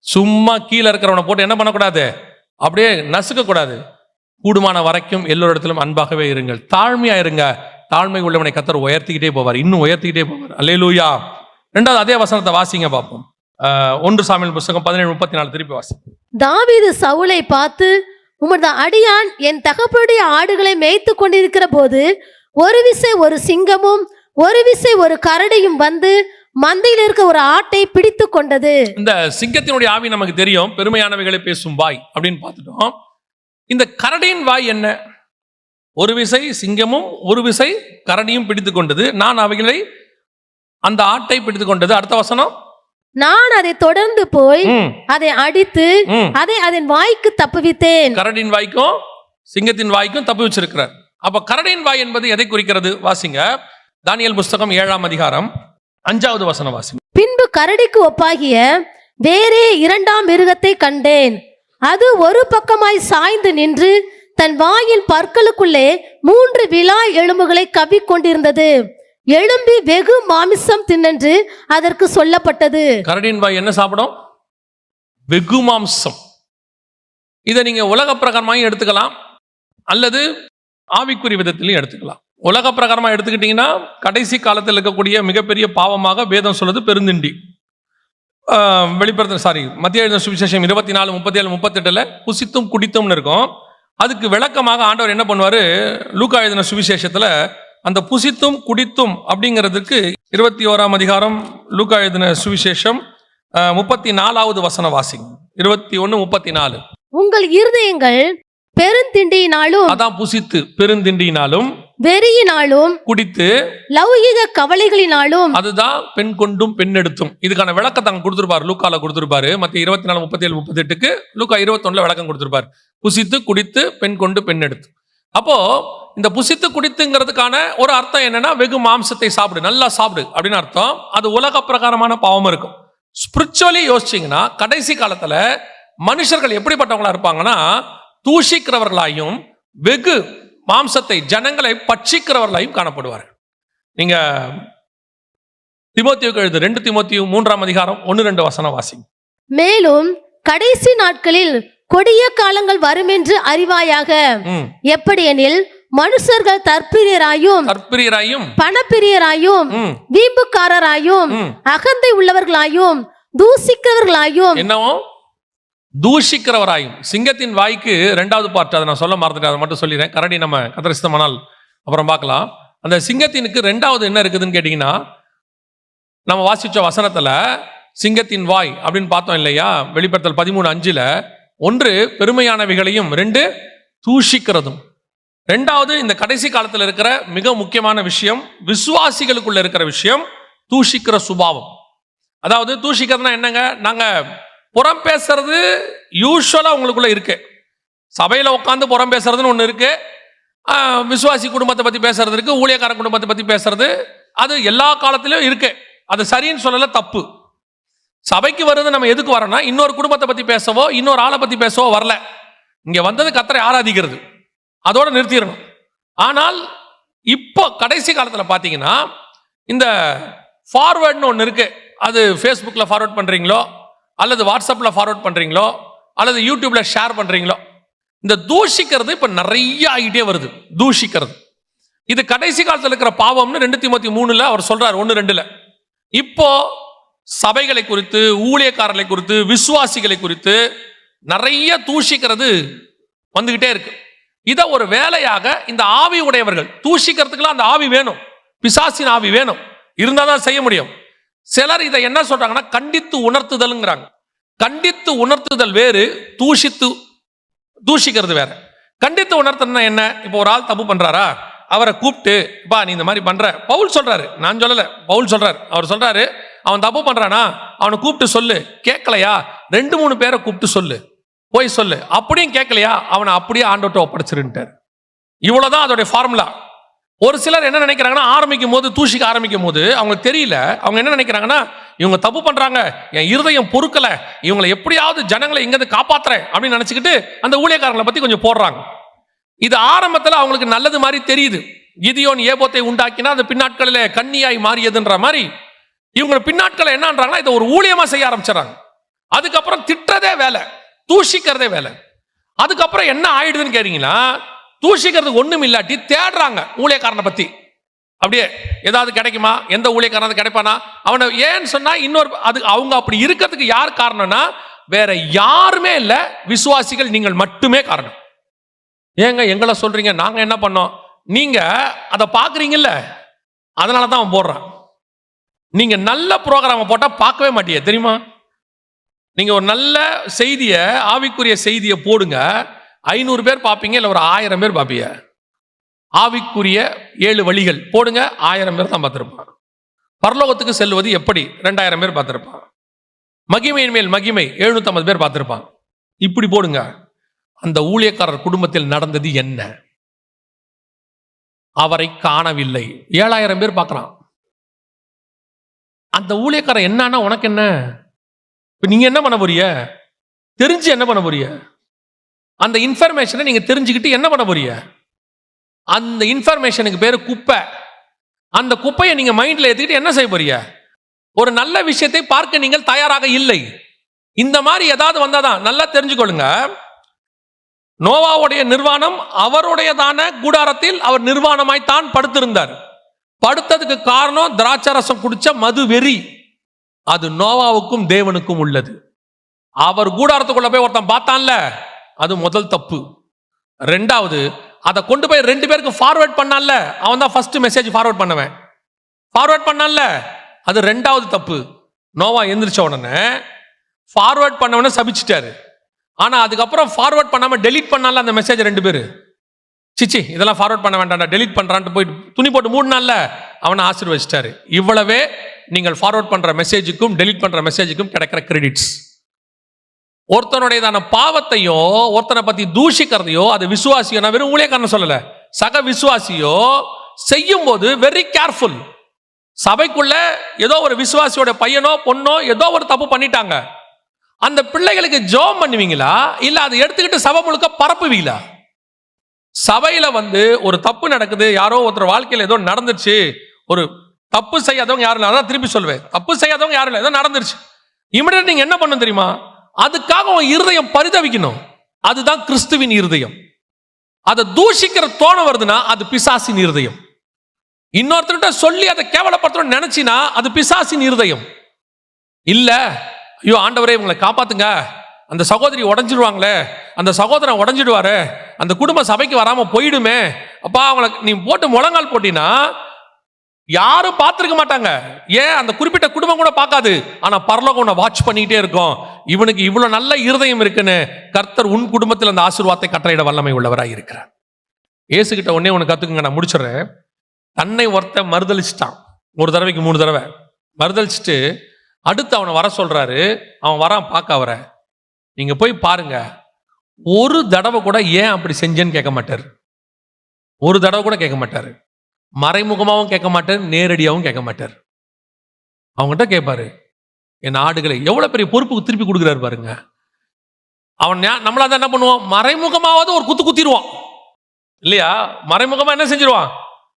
சும்மா கீழே இருக்கிறவனை போட்டு என்ன பண்ணக்கூடாது, அப்படியே நசுக்க கூடாது. கூடுமான வரைக்கும் எல்லோரிடத்திலும் அன்பாகவே இருங்கள், தாழ்மையா இருங்க. தாழ்மை உள்ளவனை கர்த்தர் உயர்த்திக்கிட்டே போவார், இன்னும் உயர்த்திக்கிட்டே போவார். அல்லேலூயா. ரெண்டாவது அதே வசனத்தை வாசிங்க பார்ப்போம். 1 சாமுவேல் புத்தகம் 17:34 திருப்பி வாசி. தாவீது சவுலை பார்த்து, உமது அடியான் என் தகப்பனுடைய ஆடுகளை மேய்த்து கொண்டிருக்கிற போது ஒரு விசை ஒரு சிங்கமும் ஒரு விசை ஒரு கரடியும் வந்து மந்தையில் இருக்க ஒரு ஆட்டை பிடித்து கொண்டது. இந்த சிங்கத்தினுடைய ஆவி நமக்கு தெரியும், பெருமையானவைகளை பேசும் வாய் அப்படின்னு பார்த்துட்டோம். இந்த கரடியின் வாய் என்ன? ஒரு விசை சிங்கமும் ஒரு விசை கரடியும் பிடித்து கொண்டது, நான் அவைகளை அந்த ஆட்டை பிடித்து கொண்டது. அடுத்த வசனம், நான் அதை தொடர்ந்து போய் அதை அடித்து அதை அதன் வாய்க்கு தப்புவித்தேன். கரடியின் வாய்க்கும் சிங்கத்தின் வாய்க்கும் தப்பு வச்சிருக்கிறார். அப்ப கரடியின் வாய் என்பது எதை குறிக்கிறது? வாசிங்க, தானியேல் புஸ்தகம் 7ஆம் அதிகாரம் 5வது வசனம் வாசிங்க. பின்பு கரடிக்கு ஒப்பாகிய வேறே 2ஆம் மிருகத்தை கண்டேன். அது ஒரு பக்கமாய் சாய்ந்து நின்று தன் வாயின் பற்களுக்குள்ளே 3 விலா எலும்புகளை கவ்விக்கொண்டிருந்தது. எழும்பி வெகு மாமிசம் தின்னென்று அதற்கு சொல்லப்பட்டது. கரடியின் வாய் என்ன சாப்பிடும்? வெகு மாம்சம். இதை நீங்க உலக பிரகாரமாக எடுத்துக்கலாம், அல்லது ஆவிக்குரிய விதத்திலையும் எடுத்துக்கலாம். உலக பிரகாரமா எடுத்துக்கிட்டீங்கன்னா, கடைசி காலத்தில் இருக்கக்கூடிய மிகப்பெரிய பாவமாக வேதம் சொல்றது பெருந்திண்டி. மத்திய எழுதின சுவிசேஷம் 24, 37, 38 புசித்தும் குடித்தும்னு இருக்கும். அதுக்கு விளக்கமாக ஆண்டவர் என்ன பண்ணுவாரு, லூக்கா எழுதின சுவிசேஷத்துல அந்த புசித்தும் குடித்தும் அப்படிங்கிறதுக்கு 21ஆம் அதிகாரம் லூக்கா எழுதின சுவிசேஷம் 34வது வசன வாசிங்க. 21:34. உங்கள் இருதயங்கள் பெருந்திண்டியினாலும், அதான் புசித்து பெருந்திண்டியினாலும், வெறியினாலும், குடித்து லௌகிக கவலைகளினாலும், அதுதான் பெண் கொண்டும் பெண் எடுத்தும். இதுக்கான விளக்கத்தை அங்க கொடுத்திருப்பாரு, லூக்கால கொடுத்திருப்பாரு. மத்திய 24, 37, 38க்கு லூக்கா 21 விளக்கம் கொடுத்திருப்பாரு. புசித்து குடித்து பெண் கொண்டு பெண் எடுத்து. அப்போ இந்த புசித்து குடித்துங்கிறதுக்கான ஒரு அர்த்தம் என்னன்னா, வெகு மாம்சத்தை சாப்பிடு, நல்லா சாப்பிடு அப்படின்னு அர்த்தம். அது உலக பிரகாரமான பாவம் இருக்கும். ஸ்பிரிச்சுவலி யோசிச்சிங்கன்னா, கடைசி காலத்துல மனுஷர்கள் எப்படிப்பட்டவங்களா இருப்பாங்கன்னா, தூஷிக்கிறவர்களாயும் வெகு மாம்சத்தை ஜனங்களை பட்சிக்கிறவர்களாயும் காணப்படுவார்கள். நீங்க தீமோத்தேயுக்கு எழுது 2 தீமோத்தேயு 3ஆம் அதிகாரம் 1-2 வசனம் வாசிங்க. மேலும் கடைசி நாட்களில் கொடிய காலங்கள் வரும் என்று அறிவாயாக. எப்படியெனில் மனுஷர்கள் தற்பிரியராயும் பணப்பிரியராயும் வீம்புக்காரராயும் அகந்தை உள்ளவர்களாயும் தூசிக்கிறவர்களாயும். என்னவோ தூஷிக்கிறவராயும். சிங்கத்தின் வாய்க்கு 2வது பார்ட், அதை நான் சொல்ல மறந்துட்டேன், அதை மட்டும் சொல்லிடுறேன். கரடி நம்ம கத்தரிசித்தமானால் அப்புறம் பார்க்கலாம். அந்த சிங்கத்தினுக்கு 2வது என்ன இருக்குதுன்னு கேட்டீங்கன்னா, நம்ம வாசிச்ச வசனத்துல சிங்கத்தின் வாய் அப்படின்னு பார்த்தோம் இல்லையா, வெளிப்படுத்தல் 13:5. 1 பெருமையானவைகளையும், 2 தூஷிக்கிறதும். 2வது இந்த கடைசி காலத்தில் இருக்கிற மிக முக்கியமான விஷயம், விசுவாசிகளுக்குள்ள இருக்கிற விஷயம், தூஷிக்கிற சுபாவம். அதாவது தூஷிக்கிறதுனா என்னங்க, நாங்க புறம் பேசுறது யூஸ்வலா உங்களுக்குள்ள இருக்கு. சபையில உட்காந்து புறம் பேசுறதுன்னு ஒண்ணு இருக்கு, விசுவாசி குடும்பத்தை பத்தி பேசுறது இருக்கு, ஊழியக்கார குடும்பத்தை பத்தி பேசுறது, அது எல்லா காலத்திலும் இருக்கு. அது சரின்னு சொல்லல, தப்பு. சபைக்கு வருது நம்ம எதுக்கு வரோம்னா, இன்னொரு குடும்பத்தை பத்தி பேசவோ இன்னொரு ஆளை பத்தி பேசவோ வரல. இங்க வந்தது கர்த்தரை ஆராதிக்கிறது, அதோட நிறுத்திடணும். ஆனால் இப்போ கடைசி காலத்தில் பார்த்தீங்கன்னா, இந்த ஃபார்வர்ட்னு ஒன்று இருக்கு. அது ஃபேஸ்புக்கில் ஃபார்வர்ட் பண்றீங்களோ, அல்லது வாட்ஸ்அப்பில் ஃபார்வர்ட் பண்றீங்களோ, அல்லது யூடியூப்ல ஷேர் பண்றீங்களோ, இந்த தூஷிக்கிறது இப்போ நிறைய ஆகிட்டே வருது. தூஷிக்கிறது இது கடைசி காலத்தில் இருக்கிற பாவம்னு 2 தீமோத்தேயு 3 அவர் சொல்றாரு, 1-2. இப்போ சபைகளை குறித்து, ஊழியக்காரர்களை குறித்து, விசுவாசிகளை குறித்து நிறைய தூஷிக்கிறது வந்துகிட்டே இருக்கு. இதை ஒரு வேலையாக இந்த ஆவி உடையவர்கள், தூஷிக்கிறதுக்குலாம் அந்த ஆவி வேணும், பிசாசின் ஆவி வேணும், இருந்தால் தான் செய்ய முடியும். சிலர் இதை என்ன சொல்றாங்கன்னா, கண்டித்து உணர்த்துதல்ங்கிறாங்க. கண்டித்து உணர்த்துதல் வேறு, தூஷிக்கிறது வேற. கண்டித்து உணர்த்துனா என்ன? இப்போ ஒரு ஆள் தப்பு பண்றாரா, அவரை கூப்பிட்டு, பா நீ இந்த மாதிரி பண்ற, பவுல் சொல்றாரு, நான் சொல்லல, பவுல் சொல்றாரு. அவர் சொல்றாரு, அவன் தப்பு பண்றானா அவனை கூப்பிட்டு சொல்லு, கேட்கலையா 2-3 பேரை கூப்பிட்டு சொல்லு, போய் சொல்லு. அப்படியும் கேட்கலையா அவனை அப்படியே ஆண்டவர்ட்ட ஒப்படைச்சிருட்டார். இவ்வளவுதான் அதோடைய ஃபார்முலா. ஒரு சிலர் என்ன நினைக்கிறாங்கன்னா, ஆரம்பிக்கும் போது தூஷிக்க ஆரம்பிக்கும் போது அவங்களுக்கு தெரியல, அவங்க என்ன நினைக்கிறாங்கன்னா, இவங்க தப்பு பண்றாங்க, என் இருதயம் பொறுக்கல, இவங்களை எப்படியாவது ஜனங்களை இங்கிருந்து காப்பாத்துறேன் அப்படின்னு நினைச்சுக்கிட்டு அந்த ஊழியக்காரங்களை பத்தி கொஞ்சம் போடுறாங்க. இது ஆரம்பத்தில் அவங்களுக்கு நல்லது மாதிரி தெரியுது. கிதியோன் ஏபோத்தை உண்டாக்கினா அது பின்னாட்களில் கன்னியாய் மாறியதுன்ற மாதிரி இவங்க பின்னாட்களை என்னன்றாங்கன்னா, இதை ஒரு ஊழியமா செய்ய ஆரம்பிச்சிடறாங்க. அதுக்கப்புறம் திட்டுறதே வேலை, தூஷிக்கிறதே வேலை. அதுக்கப்புறம் என்ன ஆயிடுதுன்னு கேட்டீங்கன்னா, தூஷிக்கிறதுக்கு ஒண்ணும் இல்லாட்டி தேடுறாங்க ஊழியக்காரனை பத்தி. அப்படியே ஏதாவது கிடைக்குமா, எந்த ஊழியக்காரன் கிடைப்பானா அவனை, ஏன்னு சொன்னா இன்னொரு அது அவங்க அப்படி இருக்கிறதுக்கு யார் காரணம்னா வேற யாருமே இல்லை, விசுவாசிகள் நீங்கள் மட்டுமே காரணம். ஏங்க எங்களை சொல்றீங்க, நாங்க என்ன பண்ணோம்? நீங்க அதை பாக்குறீங்கல்ல, அதனால தான் அவன் போடுறான். நீங்க நல்ல ப்ரோக்ராம் போட்டா பார்க்கவே மாட்டீங்க தெரியுமா? நீங்க ஒரு நல்ல செய்தியை, ஆவிக்குரிய செய்தியை போடுங்க, 500 பேர் பார்ப்பீங்க, இல்லை ஒரு 1000 பேர் பார்ப்பீங்க. ஆவிக்குரிய 7 வழிகள் போடுங்க, 1000 பேர் தான் பார்த்திருப்பான். பரலோகத்துக்கு செல்வது எப்படி, 2000 பேர் பார்த்திருப்பான். மகிமையின் மேல் மகிமை 750 பேர் பார்த்திருப்பான். இப்படி போடுங்க. அந்த ஊழியக்காரர் குடும்பத்தில் நடந்தது என்ன? அவரை காணவில்லை. 7000 பேர் பார்க்கறான். அந்த ஊழியக்காரர் என்னன்னா உனக்கு என்ன? இப்ப நீங்க என்ன பண்ண போறீங்க? தெரிஞ்சு என்ன பண்ண போறீங்க? அந்த இன்ஃபர்மேஷனை நீங்க தெரிஞ்சுக்கிட்டு என்ன பண்ண போறீங்க? அந்த இன்ஃபர்மேஷனுக்கு பேரு குப்பை. அந்த குப்பையை நீங்க மைண்ட்ல ஏத்திக்கிட்டு என்ன செய்ய போறீங்க? ஒரு நல்ல விஷயத்தை பார்க்க நீங்கள் தயாராக இல்லை. இந்த மாதிரி ஏதாவது வந்தாதான் நல்லா தெரிஞ்சுக்கொள்ளுங்க. நோவாவுடைய நிர்வாணம் அவருடையதான கூடாரத்தில் அவர் நிர்வாணமாய்த்தான் படுத்திருந்தார். படுத்ததுக்கு காரணம் திராட்சரசம் குடிச்ச மது வெறி. அது நோவாவுக்கும் தேவனுக்கும் உள்ளது. அவர் கூடாரத்துக்குள்ள போய் ஒருத்தன் பார்த்தான்ல, அது முதல் தப்பு. ரெண்டாவது, அதை கொண்டு போய் 2 பேருக்கு ஃபார்வர்ட் பண்ணான்ல, அவன் தான் ஃபர்ஸ்ட் மெசேஜ் ஃபார்வர்ட் பண்ணவன். ஃபார்வர்ட் பண்ணான்ல, அது 2வது தப்பு. நோவா எந்திரிச்ச உடனே ஃபார்வர்ட் பண்ணவன சபிச்சிட்டாரு. ஆனா அதுக்கப்புறம் ஃபார்வர்ட் பண்ணாம டெலீட் பண்ணால அந்த மெசேஜ் 2 பேரு. சிச்சி இதெல்லாம் ஃபார்வர்ட் பண்ண வேண்டாம், டெலீட் பண்றான்ட்டு போயிட்டு துணி போட்டு 3 நாள்ல அவனை ஆசீர்வதிச்சிட்டாரு. இவ்வளவே நீங்கள் ஃபார்வர்ட் பண்ற மெசேஜுக்கும் டெலீட் பண்ற மெசேஜுக்கும் கிடைக்கிற கிரெடிட்ஸ். ஒருத்தனுடையதான பாவத்தையோ ஒருத்தனை பத்தி தூஷிக்கிறதையோ அது விசுவாசியோ, நான் வெறும் ஊழியக்காரன் சொல்லல, சக விசுவாசியோ செய்யும் போது வெரி கேர்ஃபுல். சபைக்குள்ள ஏதோ ஒரு விசுவாசியோட பையனோ பொண்ணோ ஏதோ ஒரு தப்பு பண்ணிட்டாங்க, அந்த பிள்ளைகளுக்கு ஜெபம் பண்ணுவீங்களா இல்ல அதை எடுத்துக்கிட்டு சபை முழுக்க பரப்புவீங்களா? சபையில ஒரு தப்பு நடக்குது, யாரோ ஒருத்தர் வாழ்க்கையில் ஏதோ நடந்துருச்சு, ஒரு தப்பு செய்யாதவங்க யாரும் இல்லை, அதான் திருப்பி சொல்லுவேன், தப்பு செய்யாதவங்க யாரும் இல்லை, ஏதோ நடந்துருச்சு, இமிடியேட் நீங்க என்ன பண்ணணும் தெரியுமா? அதுக்காக உன் இருதயம் பரிதவிக்கணும். அதுதான் கிறிஸ்துவின் இருதயம். அதை தூஷிக்கிற தோணம் வருதுன்னா அது பிசாசின் இருதயம். இன்னொருத்தர்கிட்ட சொல்லி அதை கேவலப்படுத்தணும்னு நினைச்சினா அது பிசாசின் இருதயம். இல்ல ஐயோ ஆண்டவரே இவங்களை காப்பாத்துங்க, அந்த சகோதரி உடஞ்சிடுவாங்களே, அந்த சகோதரன் உடஞ்சிடுவாரு, அந்த குடும்ப சபைக்கு வராம போயிடுமே, அப்பா அவங்களை நீ போட்டு முழங்கால் போட்டினா யாரும் பார்த்திருக்க மாட்டாங்க. ஏன்? அந்த குறிப்பிட்ட குடும்பம் கூட பார்க்காது. ஆனா பரலோகம் உன்னை வாட்ச் பண்ணிக்கிட்டே இருக்கும். இவனுக்கு இவ்வளவு நல்ல இருதயம் இருக்குன்னு கர்த்தர் உன் குடும்பத்தில் அந்த ஆசீர்வாதத்தை கட்டளையிட வல்லமை உள்ளவராய் இருக்கிறார். இயேசுகிட்ட ஒன்னே ஒன்று கத்துக்குங்க, நான் முடிச்சிடறேன். தன்னை ஒருத்த மறுதளிச்சிட்டான், 1 தடவைக்கு 3 தடவை மறுதளிச்சுட்டு அடுத்து அவனை வர சொல்றாரு. அவன் வரான் பார்க்க அவரை. நீங்க போய் பாருங்க, ஒரு தடவை கூட ஏன் அப்படி செஞ்சேன்னு கேட்க மாட்டார். ஒரு தடவை கூட கேட்க மாட்டாரு. மறைமுகமாகவும் கேட்க மாட்டார், நேரடியாகவும் கேட்க மாட்டார். அவங்ககிட்ட கேட்பாரு, என் ஆடுகளை. எவ்வளவு பெரிய பொறுப்புக்கு திருப்பி கொடுக்குறாரு பாருங்க. அவன் நம்மளா தான் என்ன பண்ணுவோம், மறைமுகமாவது ஒரு குத்து குத்திடுவான் இல்லையா? மறைமுகமா என்ன செஞ்சிருவான்,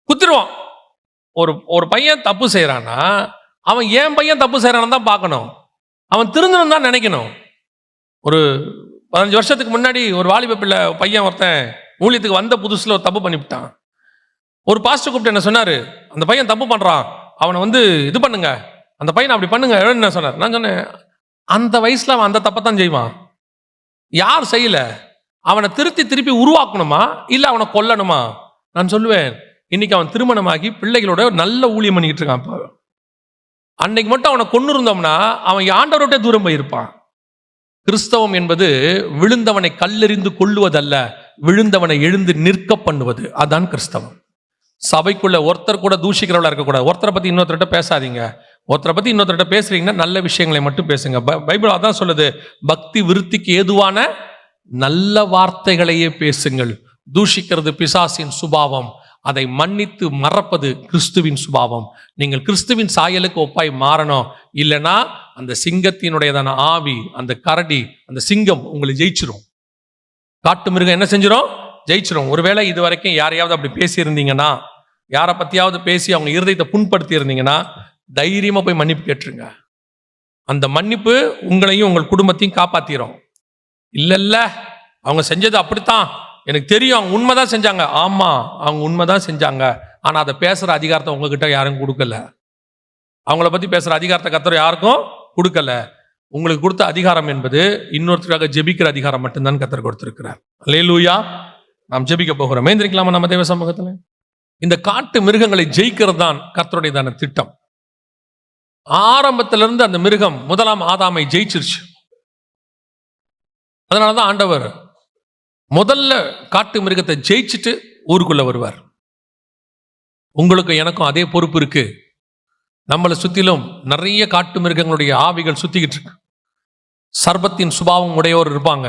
குத்திடுவான். ஒரு பையன் தப்பு செய்யறான்னா அவன் ஏன் பையன் தப்பு செய்யறான்னு தான் பார்க்கணும், அவன் திருந்தணும் தான் நினைக்கணும். ஒரு 15 வருஷத்துக்கு முன்னாடி ஒரு வாலிப பிள்ளை பையன் ஒருத்தன் ஊழியத்துக்கு வந்த புதுசுல ஒரு தப்பு பண்ணிவிட்டான். ஒரு பாஸ்டர் கூப்பிட்டு என்ன சொன்னாரு, அந்த பையன் தப்பு பண்றான், அவனை இது பண்ணுங்க, அந்த பையனை அப்படி பண்ணுங்க என்ன சொன்னார். நான் சொன்னேன், அந்த வயசுல அவன் அந்த தப்பை தான் செய்வான். யார் செய்யல, அவனை திருப்பி உருவாக்கணுமா இல்ல அவனை கொல்லணுமா? நான் சொல்லுவேன், இன்னைக்கு அவன் திருமணமாகி பிள்ளைகளோட நல்ல ஊழியம் பண்ணிக்கிட்டு இருக்கான். அன்னைக்கு மட்டும் அவனை கொண்டு இருந்தோம்னா அவன் ஆண்டவரோட தூரம் போயிருப்பான். கிறிஸ்தவம் என்பது விழுந்தவனை கல்லெறிந்து கொள்ளுவதல்ல, விழுந்தவனை எழுந்து நிற்க பண்ணுவது. அதான் கிறிஸ்தவம். சபைக்குள்ள ஒருத்தர் கூட தூஷிக்கிறவளா இருக்கக்கூடாது. ஒருத்தரை பத்தி இன்னொருத்தர்கிட்ட பேசாதீங்க. ஒருத்தரை பத்தி இன்னொருத்தர்கிட்ட பேசுறீங்கன்னா நல்ல விஷயங்களை மட்டும் பேசுங்க. பைபிள் அதான் சொல்லுது, பக்தி விருத்திக்கு ஏதுவான நல்ல வார்த்தைகளையே பேசுங்கள். தூஷிக்கிறது பிசாசின் சுபாவம், அதை மன்னித்து மறப்பது கிறிஸ்துவின் சுபாவம். நீங்கள் கிறிஸ்துவின் சாயலுக்கு ஒப்பாய் மாறணும். இல்லைன்னா அந்த சிங்கத்தினுடையதான ஆவி, அந்த கரடி, அந்த சிங்கம் உங்களை ஜெயிச்சிரும். காட்டு மிருகம் என்ன செஞ்சிடும், ஜெயிச்சிரும். ஒருவேளை இது வரைக்கும் யாரையாவது அப்படி பேசி இருந்தீங்கன்னா, யாரை பத்தியாவது பேசி அவங்க இருதயத்தை புண்படுத்தி இருந்தீங்கன்னா தைரியமா போய் மன்னிப்பு கேட்டுருங்க. அந்த மன்னிப்பு உங்களையும் உங்கள் குடும்பத்தையும் காப்பாத்திரும். இல்ல அவங்க செஞ்சது அப்படித்தான், எனக்கு தெரியும், அவங்க உண்மைதான் செஞ்சாங்க. ஆமா, அவங்க உண்மைதான் செஞ்சாங்க. ஆனா அதை பேசுற அதிகாரத்தை உங்ககிட்ட யாரும் கொடுக்கல. அவங்கள பத்தி பேசுற அதிகாரத்தை கர்த்தர் யாருக்கும் கொடுக்கல. உங்களுக்கு கொடுத்த அதிகாரம் என்பது இன்னொருத்தருக்காக ஜெபிக்கிற அதிகாரம் மட்டும்தான் கர்த்தர் கொடுத்திருக்கிறார். அல்லேலூயா. நாம் ஜெபிக்க போகிறோம். மேந்திரிக்கலாமா நம்ம தேவ சமூகத்தில்? இந்த காட்டு மிருகங்களை ஜெயிக்கிறது தான் கர்த்தருடையதான திட்டம். ஆரம்பத்திலிருந்து அந்த மிருகம் முதலாம் ஆதாமை ஜெயிச்சிருச்சு. அதனாலதான் ஆண்டவர் முதல்ல காட்டு மிருகத்தை ஜெயிச்சுட்டு ஊருக்குள்ள வருவார். உங்களுக்கு எனக்கும் அதே பொறுப்பு இருக்கு. நம்மளை சுத்திலும் நிறைய காட்டு மிருகங்களுடைய ஆவிகள் சுத்திக்கிட்டு இருக்கு. சர்பத்தின் சுபாவம் உடையவர் இருப்பாங்க,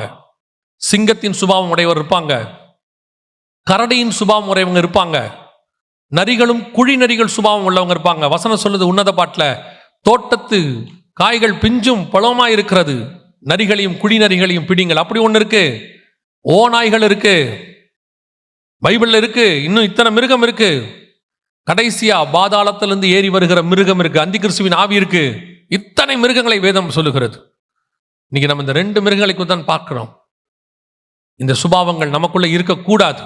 சிங்கத்தின் சுபாவம் உடையவர் இருப்பாங்க, கரடியின் சுபாவம் உடையவங்க இருப்பாங்க, நரிகளும் குழி நரிகள் சுபாவம் உள்ளவங்க இருப்பாங்க. வசனம் சொல்லுது உன்னத பாட்டில், தோட்டத்து காய்கள் பிஞ்சும் பழமா இருக்கிறது, நரிகளையும் குழி நரிகளையும் பிடிங்கள். அப்படி ஒன்று இருக்கு. ஓநாய்கள் இருக்கு, பைபிள்ல இருக்கு. இன்னும் இத்தனை மிருகம் இருக்கு. கடைசியா பாதாளத்திலிருந்து ஏறி வருகிற மிருகம் இருக்கு, அந்தி கிறிஸ்துவின் ஆவி இருக்கு. இத்தனை மிருகங்களை வேதம் சொல்லுகிறது. இன்னைக்கு நம்ம இந்த 2 மிருகங்களை தான் பார்க்கிறோம். இந்த சுபாவங்கள் நமக்குள்ள இருக்கக்கூடாது.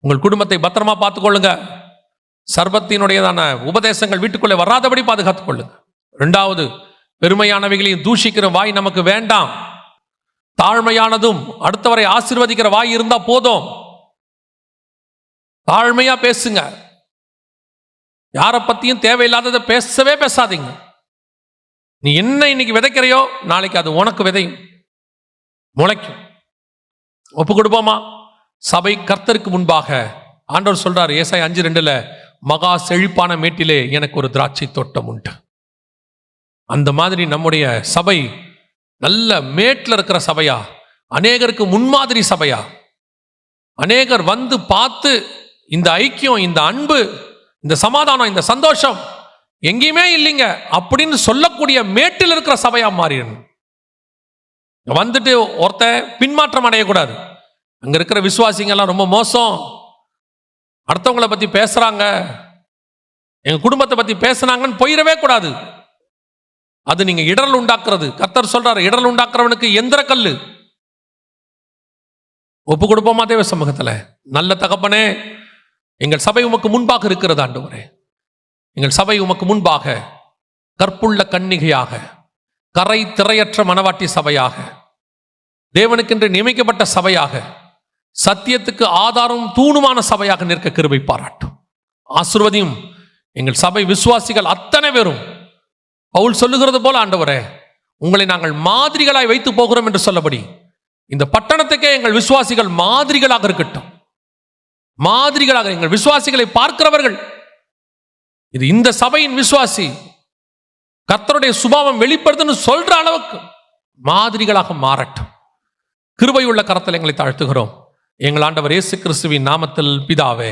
உங்கள் குடும்பத்தை பத்திரமா பார்த்துக்கொள்ளுங்க. சர்பத்தினுடையதான உபதேசங்கள் வீட்டுக்குள்ளே வராதபடி பாதுகாத்துக் கொள்ளுங்க. 2வது, பெருமையானவைகளையும் தூஷிக்கிற வாய் நமக்கு வேண்டாம். தாழ்மையானதும் அடுத்தவரை ஆசீர்வதிக்கிற வாய் இருந்தா போதும். தாழ்மையா பேசுங்க. யாரை பத்தியும் தேவையில்லாததை பேசவே பேசாதீங்க. நீ என்ன இன்னைக்கு விதைக்கிறையோ நாளைக்கு அது உனக்கு விதையும், முளைக்கும். ஒப்பு கொடுப்போமா? சபை கர்த்தருக்கு முன்பாக ஆண்டவர் சொல்றார் ஏசாயா 5:2, மகா செழிப்பான மேட்டிலே எனக்கு ஒரு திராட்சை தோட்டம் உண்டு. அந்த மாதிரி நம்முடைய சபை நல்ல மேட்டில் இருக்கிற சபையா, அநேகருக்கு முன்மாதிரி சபையா, அநேகர் வந்து பார்த்து இந்த ஐக்கியம், இந்த அன்பு, இந்த சமாதானம், இந்த சந்தோஷம் எங்கேயுமே இல்லைங்க அப்படின்னு சொல்லக்கூடிய மேட்டில் இருக்கிற சபையா மாறிடணும். வந்துட்டு ஒருத்த பின்மாற்றம் அடையக்கூடாது. அங்க இருக்கிற விசுவாசிங்க எல்லாம் ரொம்ப மோசம், அடுத்தவங்களை பத்தி பேசுறாங்க, எங்க குடும்பத்தை பத்தி பேசுனாங்கன்னு போயிடவே கூடாது. அது நீங்க இடரல் உண்டாக்குறது. கர்த்தர் சொல்றாரு, இடரல் உண்டாக்குறவனுக்கு எந்திர கல்லு. ஒப்பு கொடுப்போமா தேவ சமூகத்துல? நல்ல தகப்பனே, எங்கள் சபை உமக்கு முன்பாக இருக்கிறது ஆண்டவரே. எங்கள் சபை உமக்கு முன்பாக கற்புள்ள கன்னிகையாக, கரை திரையற்ற மனவாட்டி சபையாக, தேவனுக்கென்று நியமிக்கப்பட்ட சபையாக, சத்தியத்துக்கு ஆதாரம் தூணுமான சபையாக நிற்க கிருபை பாராட்டும். ஆசீர்வதியும் எங்கள் சபை விசுவாசிகள் அத்தனை பேரும் பவுல் சொல்லுகிறது போல ஆண்டவரே, உங்களை நாங்கள் மாதிரிகளாய் வைத்து போகிறோம் என்று சொல்லபடி இந்த பட்டணத்துக்கே எங்கள் விசுவாசிகள் மாதிரிகளாக இருக்கட்டும். மாதிரிகளாக எங்கள் விசுவாசிகளை பார்க்கிறவர்கள், இது இந்த சபையின் விசுவாசி கர்த்தருடைய சுபாவம் வெளிப்படுதுன்னு சொல்ற அளவுக்கு மாதிரிகளாக மாறட்டும். கிருபையுள்ள கரத்தில் எங்களை தாழ்த்துகிறோம் எங்கள் ஆண்டவர் இயேசு கிறிஸ்துவின் நாமத்தில் பிதாவே.